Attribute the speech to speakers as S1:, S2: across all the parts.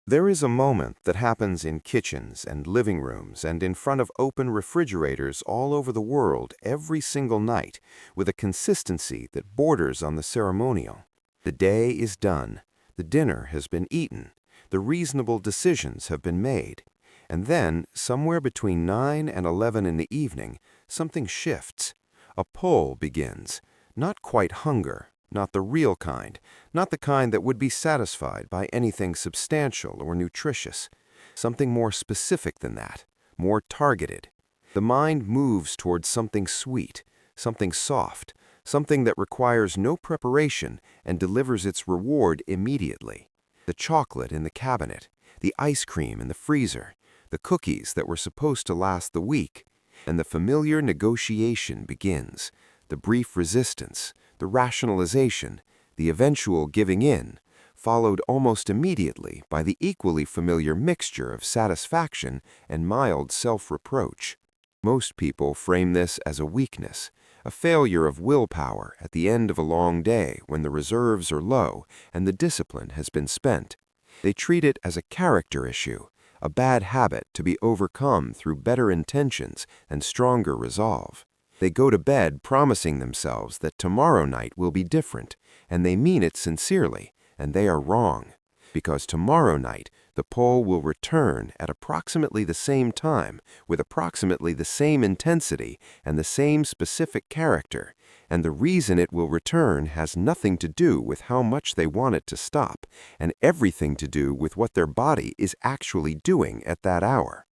S1: There is a moment that happens in kitchens and living rooms and in front of open refrigerators all over the world every single night with a consistency that borders on the ceremonial. The day is done, the dinner has been eaten, the reasonable decisions have been made, and then, somewhere between 9 and 11 in the evening, something shifts. A pull begins, not quite hunger, not the real kind, not the kind that would be satisfied by anything substantial or nutritious. Something more specific than that, more targeted. The mind moves towards something sweet, something soft, something that requires no preparation and delivers its reward immediately. The chocolate in the cabinet, the ice cream in the freezer, the cookies that were supposed to last the week, and the familiar negotiation begins, the brief resistance, the rationalization, the eventual giving in, followed almost immediately by the equally familiar mixture of satisfaction and mild self-reproach. Most people frame this as a weakness, a failure of willpower at the end of a long day when the reserves are low and the discipline has been spent. They treat it as a character issue, a bad habit to be overcome through better intentions and stronger resolve. They go to bed promising themselves that tomorrow night will be different, and they mean it sincerely, and they are wrong. Because tomorrow night, the pull will return at approximately the same time, with approximately the same intensity and the same specific character, and the reason it will return has nothing to do with how much they want it to stop, and everything to do with what their body is actually doing at that hour.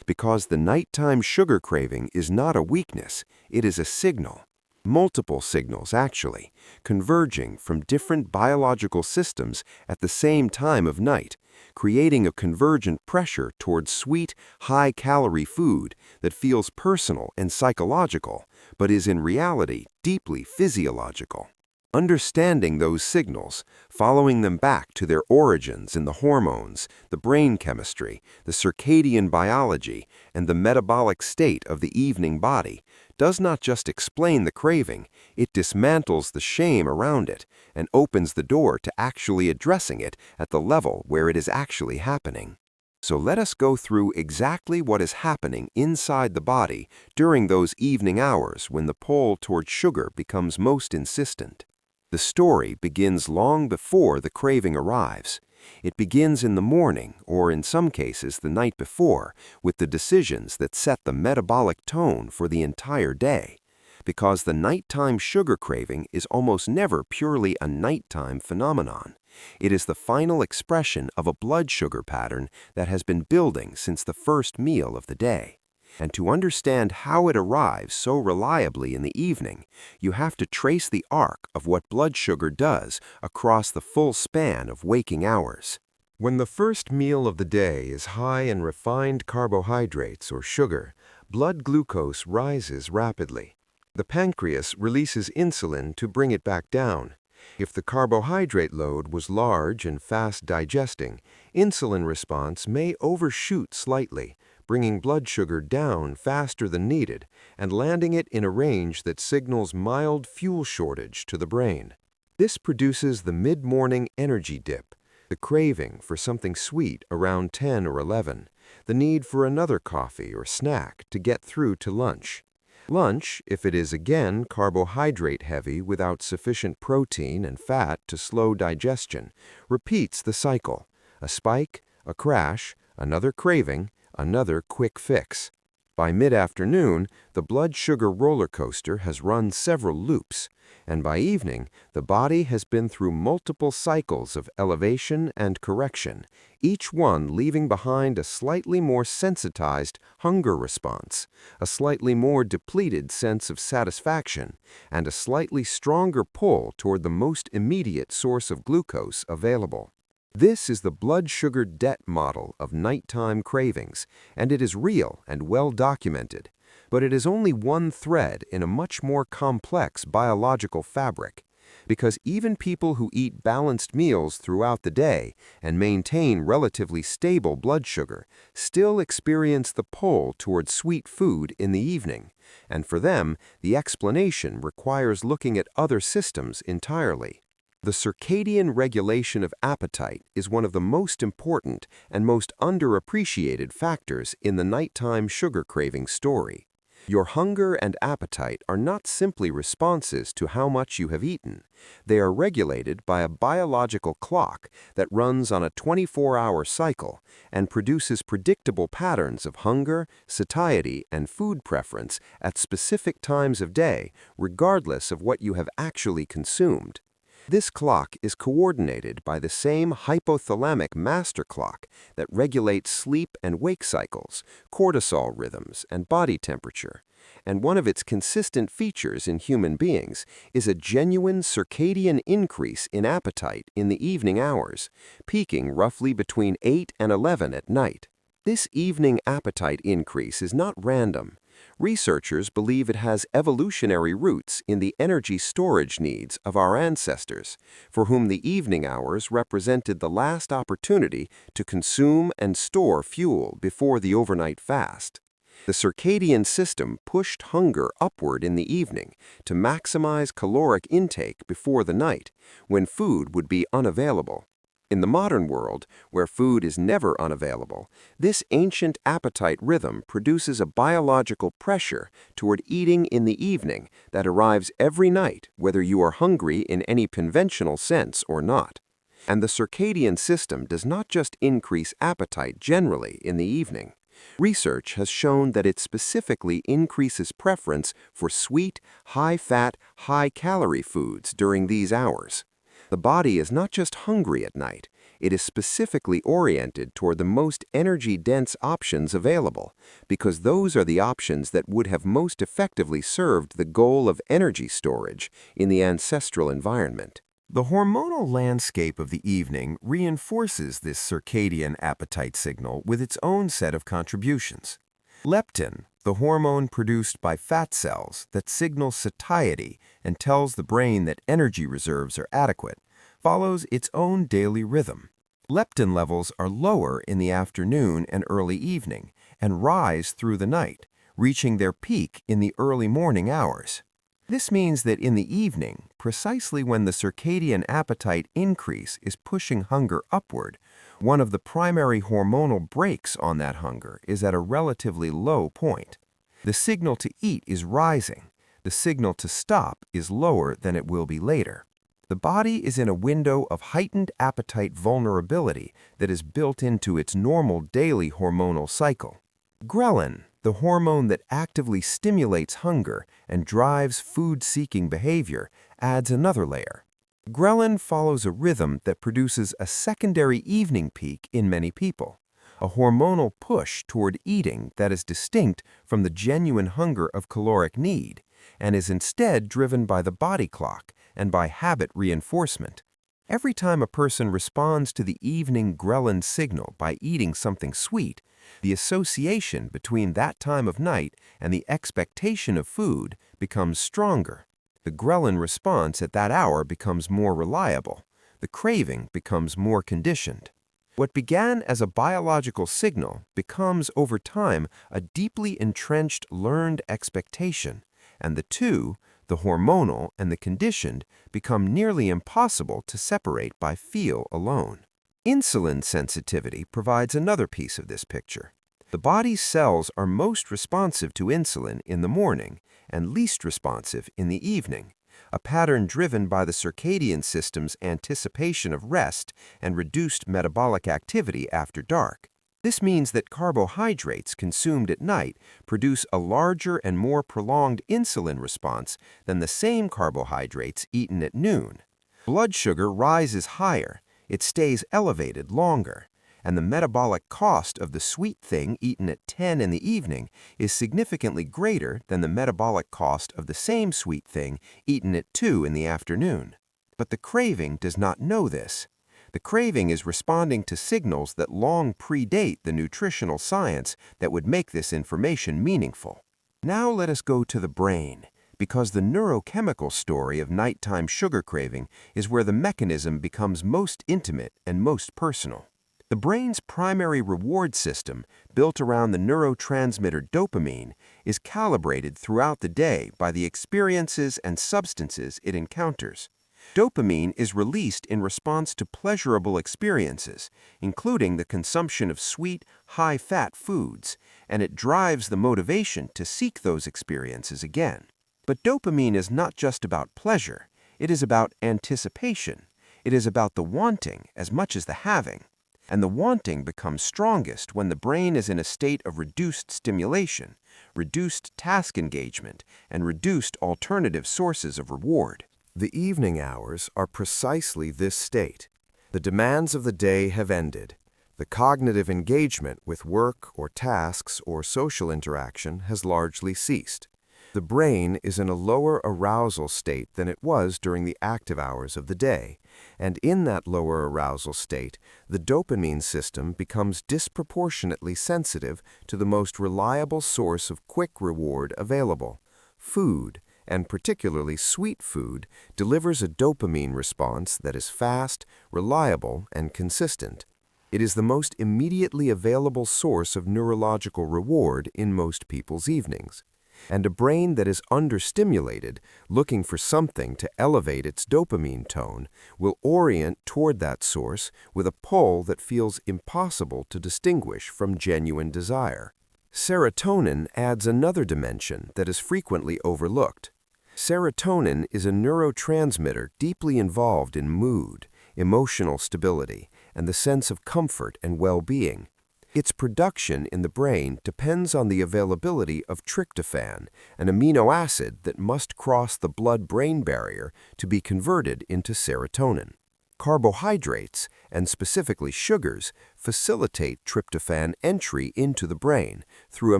S1: Because the nighttime sugar craving is not a weakness, it is a signal. Multiple signals, actually, converging from different biological systems at the same time of night, creating a convergent pressure towards sweet, high-calorie food that feels personal and psychological, but is in reality deeply physiological. Understanding those signals, following them back to their origins in the hormones, the brain chemistry, the circadian biology, and the metabolic state of the evening body, does not just explain the craving, it dismantles the shame around it and opens the door to actually addressing it at the level where it is actually happening. So let us go through exactly what is happening inside the body during those evening hours when the pull toward sugar becomes most insistent. The story begins long before the craving arrives. It begins in the morning, or in some cases the night before, with the decisions that set the metabolic tone for the entire day. Because the nighttime sugar craving is almost never purely a nighttime phenomenon. It is the final expression of a blood sugar pattern that has been building since the first meal of the day. And to understand how it arrives so reliably in the evening, you have to trace the arc of what blood sugar does across the full span of waking hours. When the first meal of the day is high in refined carbohydrates or sugar, blood glucose rises rapidly. The pancreas releases insulin to bring it back down. If the carbohydrate load was large and fast digesting, insulin response may overshoot slightly, bringing blood sugar down faster than needed and landing it in a range that signals mild fuel shortage to the brain. This produces the mid-morning energy dip, the craving for something sweet around 10 or 11, the need for another coffee or snack to get through to lunch. Lunch, if it is again carbohydrate-heavy without sufficient protein and fat to slow digestion, repeats the cycle. A spike, a crash, another craving, another quick fix. By mid-afternoon, the blood sugar roller coaster has run several loops, and by evening, the body has been through multiple cycles of elevation and correction, each one leaving behind a slightly more sensitized hunger response, a slightly more depleted sense of satisfaction, and a slightly stronger pull toward the most immediate source of glucose available. This is the blood sugar debt model of nighttime cravings, and it is real and well documented. But it is only one thread in a much more complex biological fabric, because even people who eat balanced meals throughout the day and maintain relatively stable blood sugar still experience the pull toward sweet food in the evening, and for them, the explanation requires looking at other systems entirely. The circadian regulation of appetite is one of the most important and most underappreciated factors in the nighttime sugar craving story. Your hunger and appetite are not simply responses to how much you have eaten. They are regulated by a biological clock that runs on a 24-hour cycle and produces predictable patterns of hunger, satiety, and food preference at specific times of day, regardless of what you have actually consumed. This clock is coordinated by the same hypothalamic master clock that regulates sleep and wake cycles, cortisol rhythms, and body temperature. And one of its consistent features in human beings is a genuine circadian increase in appetite in the evening hours, peaking roughly between 8 and 11 at night. This evening appetite increase is not random. Researchers believe it has evolutionary roots in the energy storage needs of our ancestors, for whom the evening hours represented the last opportunity to consume and store fuel before the overnight fast. The circadian system pushed hunger upward in the evening to maximize caloric intake before the night, when food would be unavailable. In the modern world, where food is never unavailable, this ancient appetite rhythm produces a biological pressure toward eating in the evening that arrives every night, whether you are hungry in any conventional sense or not. And the circadian system does not just increase appetite generally in the evening. Research has shown that it specifically increases preference for sweet, high-fat, high-calorie foods during these hours. The body is not just hungry at night, it is specifically oriented toward the most energy-dense options available, because those are the options that would have most effectively served the goal of energy storage in the ancestral environment. The hormonal landscape of the evening reinforces this circadian appetite signal with its own set of contributions. Leptin, the hormone produced by fat cells that signals satiety and tells the brain that energy reserves are adequate, follows its own daily rhythm. Leptin levels are lower in the afternoon and early evening and rise through the night, reaching their peak in the early morning hours. This means that in the evening, precisely when the circadian appetite increase is pushing hunger upward, one of the primary hormonal brakes on that hunger is at a relatively low point. The signal to eat is rising. The signal to stop is lower than it will be later. The body is in a window of heightened appetite vulnerability that is built into its normal daily hormonal cycle. Ghrelin, the hormone that actively stimulates hunger and drives food-seeking behavior, adds another layer. Ghrelin follows a rhythm that produces a secondary evening peak in many people, a hormonal push toward eating that is distinct from the genuine hunger of caloric need and is instead driven by the body clock and by habit reinforcement. Every time a person responds to the evening ghrelin signal by eating something sweet, the association between that time of night and the expectation of food becomes stronger. The ghrelin response at that hour becomes more reliable. The craving becomes more conditioned. What began as a biological signal becomes, over time, a deeply entrenched learned expectation, and the two, the hormonal and the conditioned, become nearly impossible to separate by feel alone. Insulin sensitivity provides another piece of this picture. The body's cells are most responsive to insulin in the morning and least responsive in the evening, a pattern driven by the circadian system's anticipation of rest and reduced metabolic activity after dark. This means that carbohydrates consumed at night produce a larger and more prolonged insulin response than the same carbohydrates eaten at noon. Blood sugar rises higher, it stays elevated longer, and the metabolic cost of the sweet thing eaten at 10 in the evening is significantly greater than the metabolic cost of the same sweet thing eaten at 2 in the afternoon. But the craving does not know this. The craving is responding to signals that long predate the nutritional science that would make this information meaningful. Now let us go to the brain, because the neurochemical story of nighttime sugar craving is where the mechanism becomes most intimate and most personal. The brain's primary reward system, built around the neurotransmitter dopamine, is calibrated throughout the day by the experiences and substances it encounters.
S2: Dopamine is released in response to pleasurable experiences, including the consumption of sweet, high-fat foods, and it drives the motivation to seek those experiences again. But dopamine is not just about pleasure. It is about anticipation. It is about the wanting as much as the having. And the wanting becomes strongest when the brain is in a state of reduced stimulation, reduced task engagement, and reduced alternative sources of reward.
S1: The evening hours are precisely this state. The demands of the day have ended. The cognitive engagement with work or tasks or social interaction has largely ceased. The brain is in a lower arousal state than it was during the active hours of the day, and in that lower arousal state, the dopamine system becomes disproportionately sensitive to the most reliable source of quick reward available, food, and particularly sweet food, delivers a dopamine response that is fast, reliable, and consistent. It is the most immediately available source of neurological reward in most people's evenings. And a brain that is understimulated, looking for something to elevate its dopamine tone, will orient toward that source with a pull that feels impossible to distinguish from genuine desire. Serotonin adds another dimension that is frequently overlooked. Serotonin is a neurotransmitter deeply involved in mood, emotional stability, and the sense of comfort and well-being. Its production in the brain depends on the availability of tryptophan, an amino acid that must cross the blood-brain barrier to be converted into serotonin. Carbohydrates, and specifically sugars, facilitate tryptophan entry into the brain through a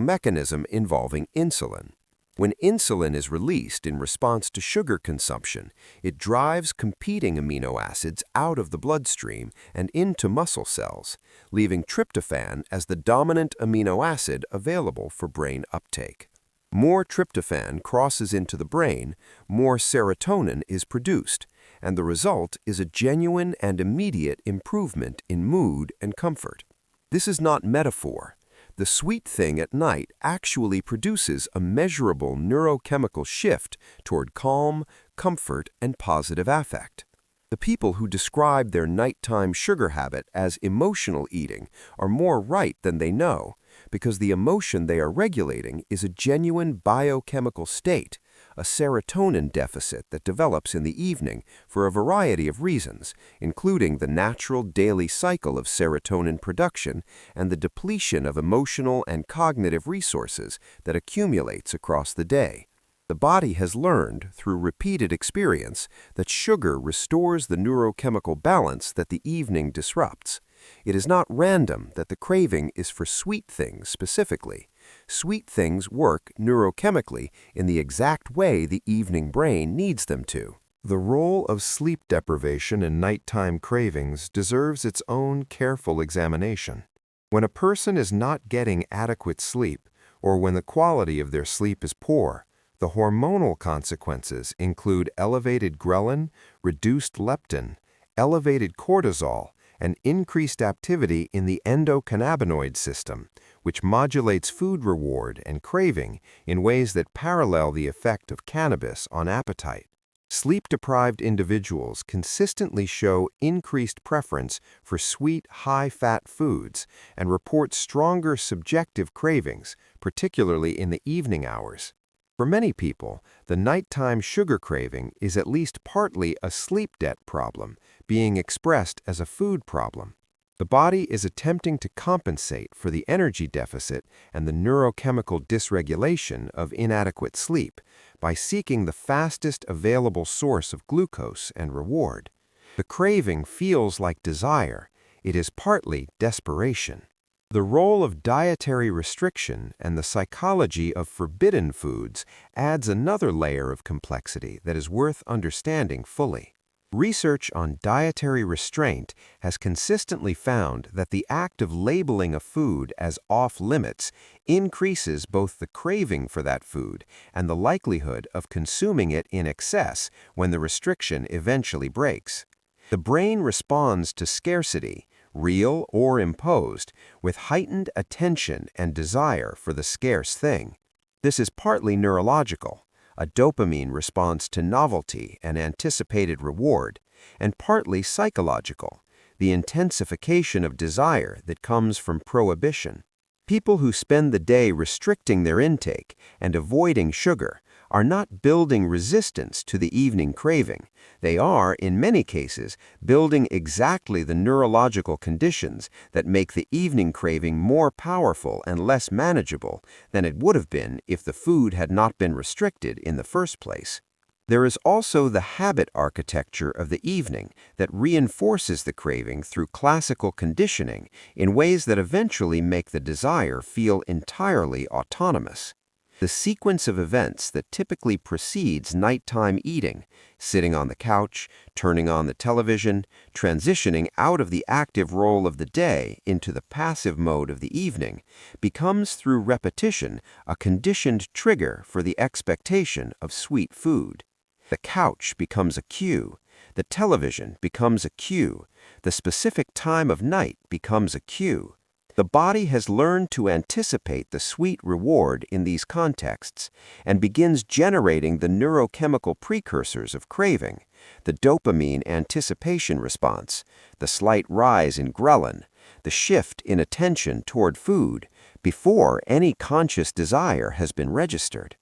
S1: mechanism involving insulin. When insulin is released in response to sugar consumption, it drives competing amino acids out of the bloodstream and into muscle cells, leaving tryptophan as the dominant amino acid available for brain uptake. More tryptophan crosses into the brain, more serotonin is produced, and the result is a genuine and immediate improvement in mood and comfort. This is not metaphor. The sweet thing at night actually produces a measurable neurochemical shift toward calm, comfort, and positive affect. The people who describe their nighttime sugar habit as emotional eating are more right than they know, because the emotion they are regulating is a genuine biochemical state, a serotonin deficit that develops in the evening for a variety of reasons, including the natural daily cycle of serotonin production and the depletion of emotional and cognitive resources that accumulates across the day. The body has learned, through repeated experience, that sugar restores the neurochemical balance that the evening disrupts. It is not random that the craving is for sweet things specifically. Sweet things work neurochemically in the exact way the evening brain needs them to. The role of sleep deprivation in nighttime cravings deserves its own careful examination. When a person is not getting adequate sleep, or when the quality of their sleep is poor, the hormonal consequences include elevated ghrelin, reduced leptin, elevated cortisol, and increased activity in the endocannabinoid system, which modulates food reward and craving in ways that parallel the effect of cannabis on appetite. Sleep-deprived individuals consistently show increased preference for sweet, high-fat foods and report stronger subjective cravings, particularly in the evening hours. For many people, the nighttime sugar craving is at least partly a sleep debt problem, being expressed as a food problem. The body is attempting to compensate for the energy deficit and the neurochemical dysregulation of inadequate sleep by seeking the fastest available source of glucose and reward. The craving feels like desire. It is partly desperation. The role of dietary restriction and the psychology of forbidden foods adds another layer of complexity that is worth understanding fully. Research on dietary restraint has consistently found that the act of labeling a food as off-limits increases both the craving for that food and the likelihood of consuming it in excess when the restriction eventually breaks. The brain responds to scarcity, real or imposed, with heightened attention and desire for the scarce thing. This is partly neurological.
S2: a dopamine response to novelty and anticipated reward, and partly psychological, the intensification of desire that comes from prohibition. People who spend the day restricting their intake and avoiding sugar are not building resistance to the evening craving. They are, in many cases, building exactly the neurological conditions that make the evening craving more powerful and less manageable than it would have been if the food had not been restricted in the first place. There is also the habit architecture of the evening that reinforces the craving through classical conditioning in ways that eventually make the desire feel entirely autonomous. The sequence of events that typically precedes nighttime eating, sitting on the couch, turning on the television, transitioning out of the active role of the day into the passive mode of the evening, becomes through repetition a conditioned trigger for the expectation of sweet food. The couch becomes a cue, the television becomes a cue, the specific time of night becomes a cue. The body has learned to anticipate the sweet reward in these contexts and begins generating the neurochemical precursors of craving, the dopamine anticipation response, the slight rise in ghrelin, the shift in attention toward food, before any conscious desire has been registered.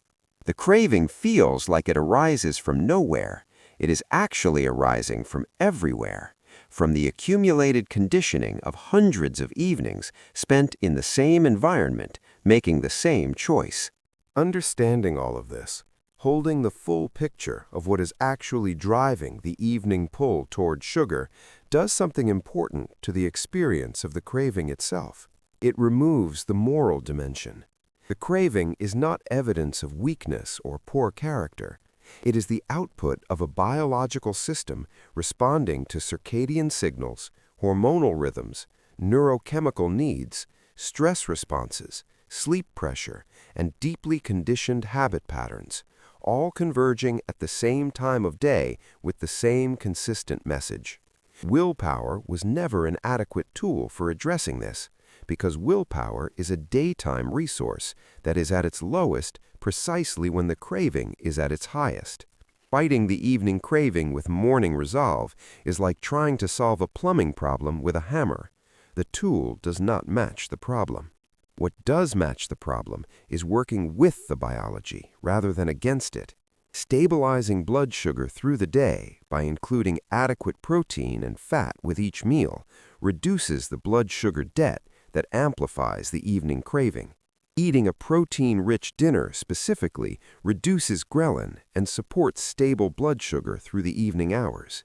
S2: The craving feels like it arises from nowhere. It is actually arising from everywhere, from the accumulated conditioning of hundreds of evenings spent in the same environment, making the same choice.
S1: Understanding all of this, holding the full picture of what is actually driving the evening pull toward sugar, does something important to the experience of the craving itself. It removes the moral dimension. The craving is not evidence of weakness or poor character. It is the output of a biological system responding to circadian signals, hormonal rhythms, neurochemical needs, stress responses, sleep pressure, and deeply conditioned habit patterns, all converging at the same time of day with the same consistent message. Willpower was never an adequate tool for addressing this, because willpower is a daytime resource that is at its lowest precisely when the craving is at its highest. Fighting the evening craving with morning resolve is like trying to solve a plumbing problem with a hammer. The tool does not match the problem. What does match the problem is working with the biology rather than against it. Stabilizing blood sugar through the day by including adequate protein and fat with each meal reduces the blood sugar debt that amplifies the evening craving. Eating a protein-rich dinner specifically reduces ghrelin and supports stable blood sugar through the evening hours.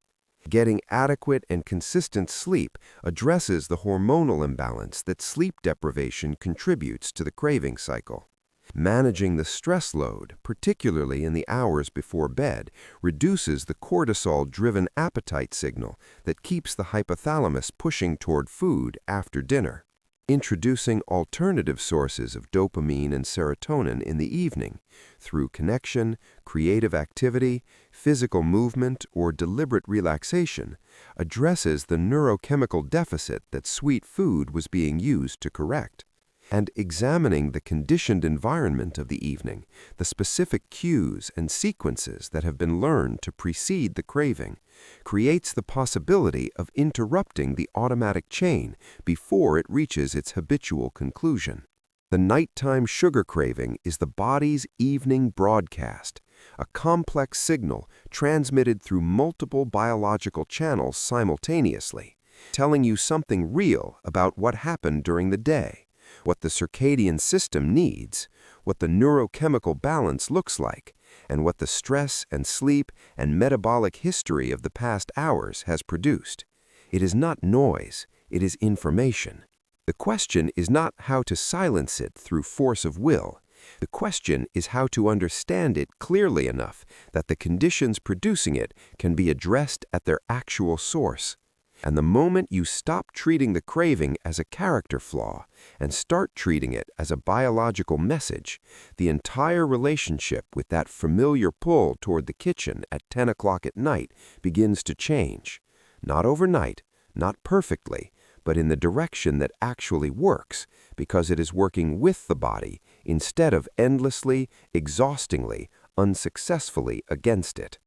S1: Getting adequate and consistent sleep addresses the hormonal imbalance that sleep deprivation contributes to the craving cycle. Managing the stress load, particularly in the hours before bed, reduces the cortisol-driven appetite signal that keeps the hypothalamus pushing toward food after dinner. Introducing alternative sources of dopamine and serotonin in the evening through connection, creative activity, physical movement, or deliberate relaxation addresses the neurochemical deficit that sweet food was being used to correct. And examining the conditioned environment of the evening, the specific cues and sequences that have been learned to precede the craving, creates the possibility of interrupting the automatic chain before it reaches its habitual conclusion. The nighttime sugar craving is the body's evening broadcast, a complex signal transmitted through multiple biological channels simultaneously, telling you something real about what happened during the day, what the circadian system needs, what the neurochemical balance looks like, and what the stress and sleep and metabolic history of the past hours has produced. It is not noise, it is information. The question is not how to silence it through force of will. The question is how to understand it clearly enough that the conditions producing it can be addressed at their actual source. And the moment you stop treating the craving as a character flaw and start treating it as a biological message, the entire relationship with that familiar pull toward the kitchen at 10 o'clock at night begins to change. Not overnight, not perfectly, but in the direction that actually works, because it is working with the body instead of endlessly, exhaustingly, unsuccessfully against it.